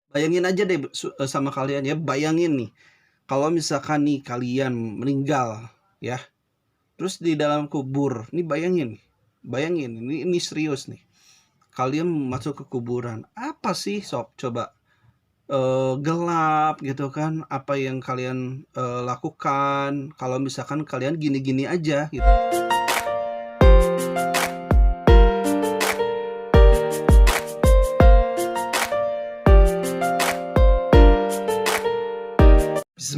Bayangin aja deh sama kalian ya, bayangin nih, kalau misalkan nih kalian meninggal ya, terus di dalam kubur, nih bayangin ini serius nih, kalian masuk ke kuburan, apa sih sob coba? Gelap gitu kan, apa yang kalian, lakukan kalau misalkan kalian gini-gini aja gitu.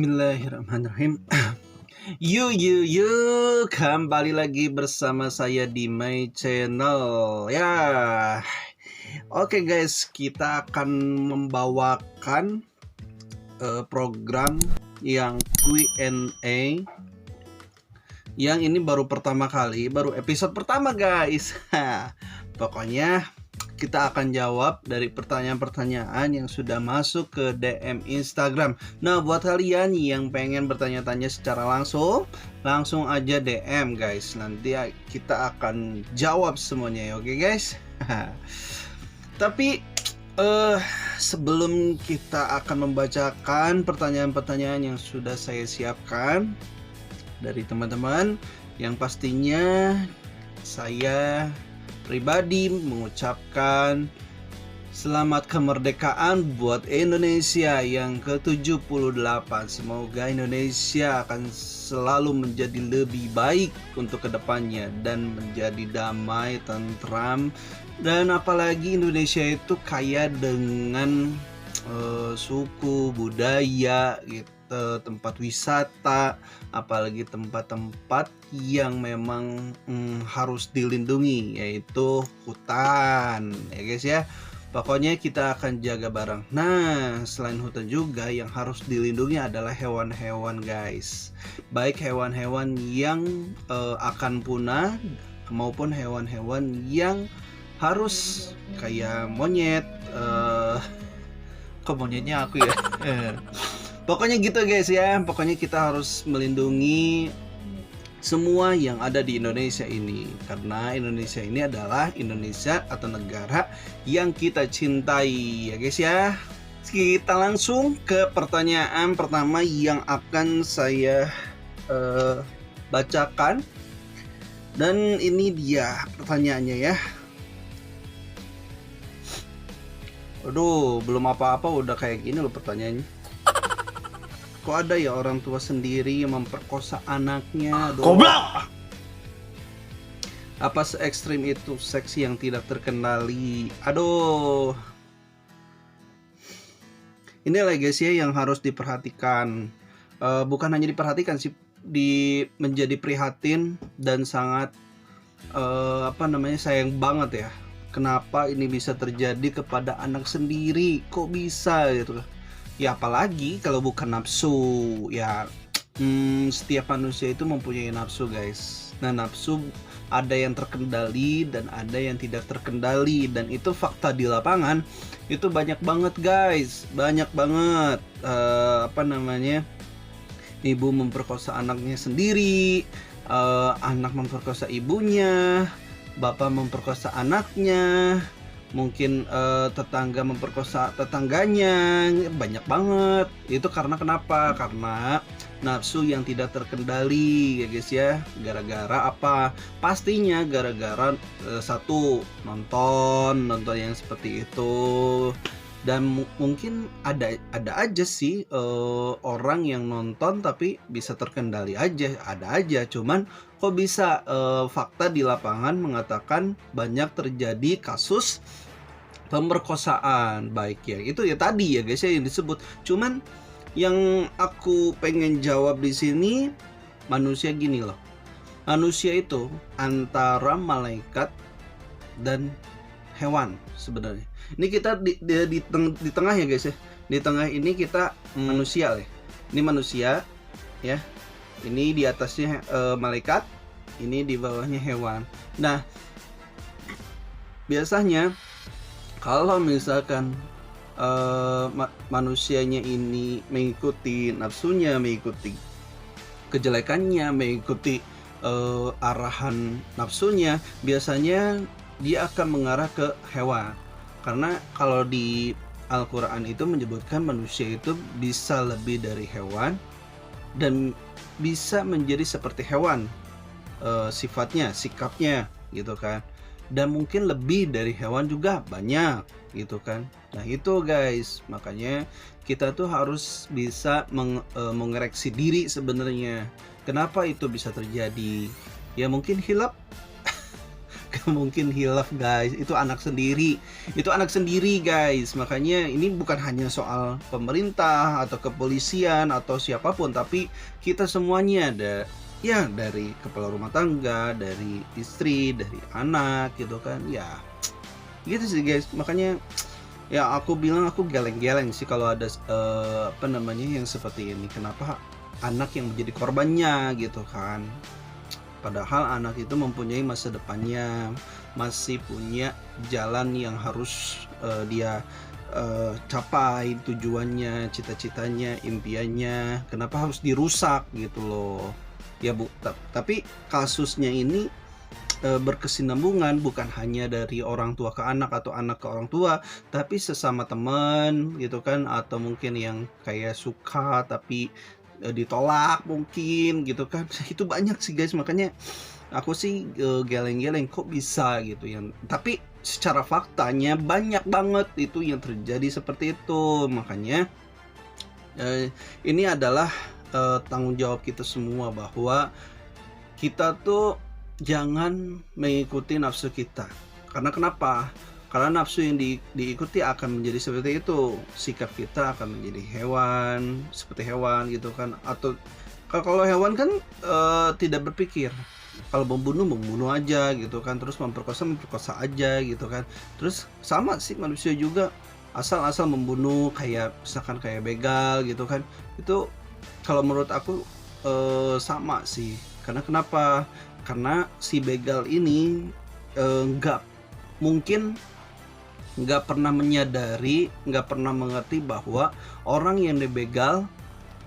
Bismillahirrahmanirrahim. Kembali lagi bersama saya di my channel ya. Oke guys, kita akan membawakan program yang Q&A yang ini baru pertama kali, baru episode pertama guys. Pokoknya kita akan jawab dari pertanyaan-pertanyaan yang sudah masuk ke DM Instagram. Nah, buat kalian yang pengen bertanya-tanya secara langsung aja DM guys. Nanti kita akan jawab semuanya, oke guys? Tapi sebelum kita akan membacakan pertanyaan-pertanyaan yang sudah saya siapkan dari teman-teman, yang pastinya saya pribadi mengucapkan selamat kemerdekaan buat Indonesia yang ke-78. Semoga Indonesia akan selalu menjadi lebih baik untuk kedepannya dan menjadi damai, tentram, dan apalagi Indonesia itu kaya dengan suku, budaya gitu, tempat wisata, apalagi tempat-tempat yang memang harus dilindungi, yaitu hutan ya guys ya. Pokoknya kita akan jaga bareng. Nah, selain hutan juga yang harus dilindungi adalah hewan-hewan guys, baik hewan-hewan yang akan punah maupun hewan-hewan yang harus kayak monyet. Kok monyetnya aku ya. Pokoknya gitu guys ya, pokoknya kita harus melindungi semua yang ada di Indonesia ini, karena Indonesia ini adalah Indonesia atau negara yang kita cintai ya guys ya. Kita langsung ke pertanyaan pertama yang akan saya bacakan, dan ini dia pertanyaannya ya. Aduh, belum apa-apa udah kayak gini loh pertanyaannya. Kok ada ya orang tua sendiri yang memperkosa anaknya? Goblok! Apa se ekstrim itu seks yang tidak terkendali? Aduh. Ini legacy yang harus diperhatikan. Bukan hanya diperhatikan sih, menjadi prihatin dan sangat sayang banget ya. Kenapa ini bisa terjadi kepada anak sendiri? Kok bisa gitu? Ya apalagi kalau bukan nafsu ya. Setiap manusia itu mempunyai nafsu guys. Nah, nafsu ada yang terkendali dan ada yang tidak terkendali, dan itu fakta di lapangan. Itu banyak banget guys, banyak banget ibu memperkosa anaknya sendiri, anak memperkosa ibunya, bapak memperkosa anaknya, mungkin tetangga memperkosa tetangganya, banyak banget. Itu karena kenapa? Karena nafsu yang tidak terkendali ya guys ya. Gara-gara apa? Pastinya gara-gara satu, nonton yang seperti itu. Dan mungkin ada aja sih orang yang nonton tapi bisa terkendali aja, ada aja. Cuman kok bisa fakta di lapangan mengatakan banyak terjadi kasus pemerkosaan, baik ya itu ya tadi ya guys ya yang disebut. Cuman yang aku pengen jawab di sini, manusia gini loh, manusia itu antara malaikat dan hewan sebenarnya. Ini kita di tengah ya guys ya, di tengah ini kita manusia ya. Ini manusia ya, ini di atasnya malaikat, ini di bawahnya hewan. Nah, biasanya kalau misalkan manusianya ini mengikuti nafsunya, mengikuti kejelekannya, mengikuti arahan nafsunya, biasanya dia akan mengarah ke hewan. Karena kalau di Al-Quran itu menyebutkan manusia itu bisa lebih dari hewan dan bisa menjadi seperti hewan, sifatnya, sikapnya gitu kan. Dan mungkin lebih dari hewan juga banyak gitu kan. Nah itu guys, makanya kita tuh harus bisa mengoreksi diri sebenarnya. Kenapa itu bisa terjadi? Ya mungkin hilaf. Mungkin hilaf guys, itu anak sendiri guys. Makanya ini bukan hanya soal pemerintah atau kepolisian atau siapapun, tapi kita semuanya ada ya, dari kepala rumah tangga, dari istri, dari anak gitu kan ya, gitu sih guys. Makanya ya aku bilang aku geleng-geleng sih kalau ada yang seperti ini. Kenapa anak yang menjadi korbannya gitu kan? Padahal anak itu mempunyai masa depannya, masih punya jalan yang harus dia capai, tujuannya, cita-citanya, impiannya. Kenapa harus dirusak gitu loh? Ya tapi kasusnya ini berkesinambungan, bukan hanya dari orang tua ke anak atau anak ke orang tua, tapi sesama teman gitu kan, atau mungkin yang kayak suka tapi ditolak mungkin gitu kan. Itu banyak sih guys, makanya aku sih geleng-geleng kok bisa gitu ya. Tapi secara faktanya banyak banget itu yang terjadi seperti itu. Makanya ini adalah tanggung jawab kita semua, bahwa kita tuh jangan mengikuti nafsu kita. Karena kenapa? Karena nafsu yang diikuti akan menjadi seperti itu. Sikap kita akan menjadi hewan, seperti hewan gitu kan. Atau kalau hewan kan tidak berpikir. Kalau membunuh aja gitu kan. Terus memperkosa aja gitu kan. Terus sama sih manusia juga, asal membunuh, kayak misalkan kayak begal gitu kan. Itu kalau menurut aku sama sih. Karena kenapa? Karena si begal ini nggak pernah menyadari, nggak pernah mengerti bahwa orang yang dibegal,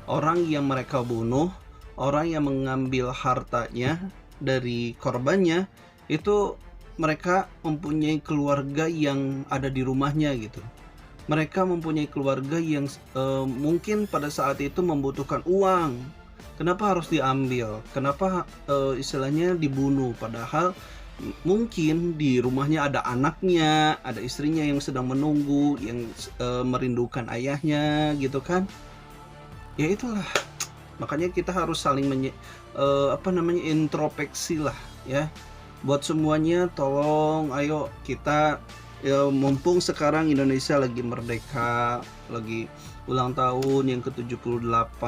orang yang mereka bunuh, orang yang mengambil hartanya dari korbannya, itu mereka mempunyai keluarga yang ada di rumahnya gitu. Mereka mempunyai keluarga yang mungkin pada saat itu membutuhkan uang. Kenapa harus diambil? Kenapa istilahnya dibunuh? Padahal mungkin di rumahnya ada anaknya, ada istrinya yang sedang menunggu, yang merindukan ayahnya gitu kan. Ya itulah, makanya kita harus saling introspeksi lah ya. Buat semuanya tolong ayo kita ya, mumpung sekarang Indonesia lagi merdeka, lagi ulang tahun yang ke-78,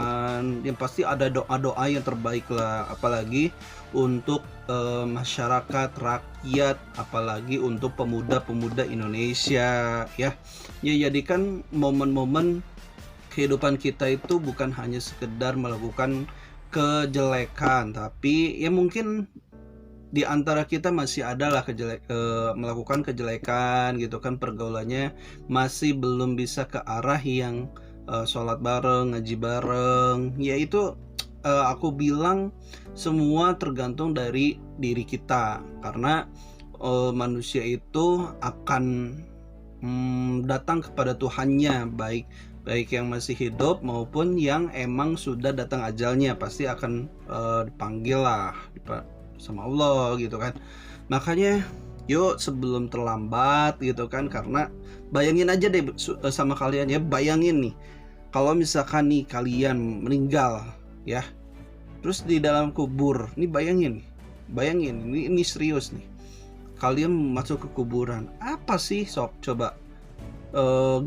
yang pasti ada doa-doa yang terbaik lah, apalagi untuk masyarakat, rakyat, apalagi untuk pemuda-pemuda Indonesia ya. Ya jadikan momen-momen kehidupan kita itu bukan hanya sekedar melakukan kejelekan, tapi ya mungkin di antara kita masih adalah melakukan kejelekan gitu kan, pergaulannya masih belum bisa ke arah yang sholat bareng, ngaji bareng. Yaitu aku bilang semua tergantung dari diri kita, karena manusia itu akan datang kepada Tuhannya, baik yang masih hidup maupun yang emang sudah datang ajalnya, pasti akan dipanggil lah sama Allah gitu kan. Makanya yuk sebelum terlambat gitu kan. Karena bayangin aja deh sama kalian ya, bayangin nih kalau misalkan nih kalian meninggal ya, terus di dalam kubur nih, bayangin ini serius nih, kalian masuk ke kuburan, apa sih coba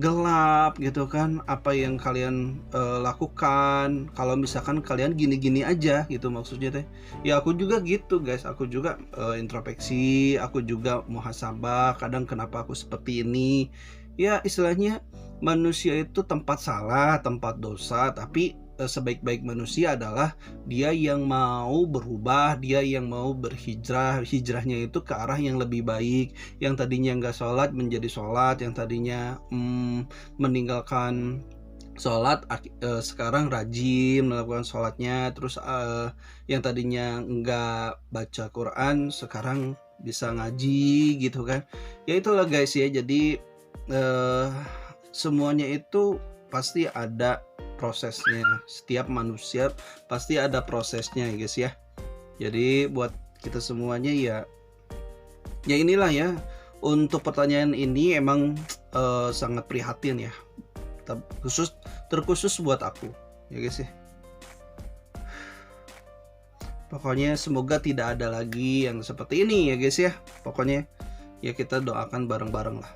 gelap gitu kan, apa yang kalian lakukan kalau misalkan kalian gini-gini aja gitu, maksudnya teh. Ya aku juga gitu guys, aku juga introspeksi, aku juga muhasabah, kadang kenapa aku seperti ini. Ya istilahnya manusia itu tempat salah, tempat dosa, tapi sebaik-baik manusia adalah dia yang mau berubah, dia yang mau hijrahnya itu ke arah yang lebih baik, yang tadinya nggak sholat menjadi sholat, yang tadinya meninggalkan sholat sekarang rajin melakukan sholatnya, terus yang tadinya nggak baca Quran sekarang bisa ngaji gitu kan. Ya itulah guys ya, jadi semuanya itu pasti ada prosesnya. Setiap manusia pasti ada prosesnya ya guys ya. Jadi buat kita semuanya ya inilah ya. Untuk pertanyaan ini emang sangat prihatin ya. Terkhusus buat aku ya guys ya. Pokoknya semoga tidak ada lagi yang seperti ini ya guys ya. Pokoknya ya kita doakan bareng-bareng lah.